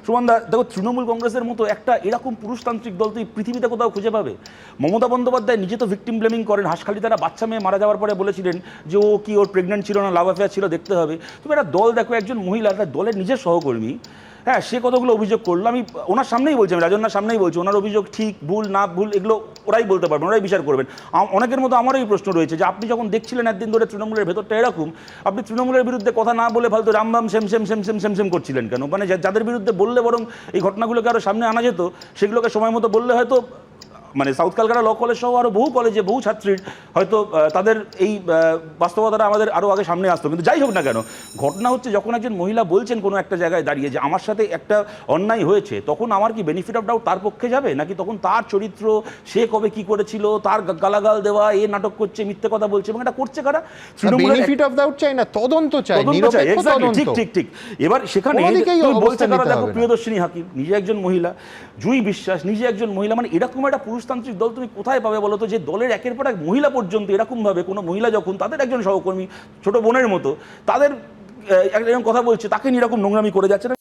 সুমনদা দেখো, তৃণমূল কংগ্রেসের মতো একটা এরকম পুরুষতান্ত্রিক দল তুই পৃথিবীতে কোথাও খুঁজে পাবে? মমতা বন্দ্যোপাধ্যায় নিজে তো ভিকটিম ব্লেমিং করেন। হাসখালি তারা বাচ্চা মেয়ে মারা যাওয়ার পরে বলেছিলেন যে ও কি ওর প্রেগনেন্ট ছিল না, লাভ অ্যাফেয়ার ছিল, দেখতে হবে। তুমি একটা দল দেখো, একজন মহিলা, একটা দলের নিজের সহকর্মী, হ্যাঁ, সে কতগুলো অভিযোগ করলো। আমি ওনার সামনেই বলছি, আমি রাজন্যার সামনেই বলছি, ওনার অভিযোগ ঠিক ভুল না ভুল এগুলো ওরাই বলতে পারবেন, ওরাই বিচার করবেন। অনেকের মতো আমারও এই প্রশ্ন রয়েছে যে আপনি যখন দেখছিলেন একদিন ধরে তৃণমূলের ভেতরটা এরকম, আপনি তৃণমূলের বিরুদ্ধে কথা না বলে ফালতু Rambam same same same same same same করছিলেন কেন? মানে যাদের বিরুদ্ধে বললে বরং এই ঘটনাগুলোকে আরও সামনে আনা যেত, সেগুলোকে সময় মতো বললে হয়তো মানে সাউথ ক্যালকাটা ল কলেজ সহ আরও বহু কলেজে বহু ছাত্রীর হয়তো তাদের এই বাস্তবতাটা আমাদের আরও আগে সামনে আসতো। কিন্তু যাই হোক না কেন, ঘটনা হচ্ছে যখন একজন মহিলা বলছেন কোনো একটা জায়গায় দাঁড়িয়ে যে আমার সাথে একটা অন্যায় হয়েছে, তখন আমার কি বেনিফিট অফ ডাউট তার পক্ষে যাবে, নাকি তখন তার চরিত্র, সে কবে কি করেছিল, তার গালাগাল দেওয়া, এ নাটক করছে, মিথ্যে কথা বলছে, এবং এটা করছে কারা? বেনিফিট অফ ডাউট চাই না, তদন্ত চাই, নিরপেক্ষ তদন্ত। ঠিক ঠিক ঠিক। এবার সেখানে বলছে কারা, দেখো প্রিয়দর্শিনী হাকিম নিজে একজন মহিলা, জুঁই বিশ্বাস নিজে একজন মহিলা, মানে এরকম একটা পুরুষতান্ত্রিক দল তুমি কোথায় পাবে বলো তো, যে দলের একের পর এক মহিলা পর্যন্ত এরকমভাবে কোনো মহিলা যখন তাদের একজন সহকর্মী ছোট বোনের মতো তাদের এরকম কথা বলছে, তাকে নিয়ে এরকম নোংরামি করে যাচ্ছে না।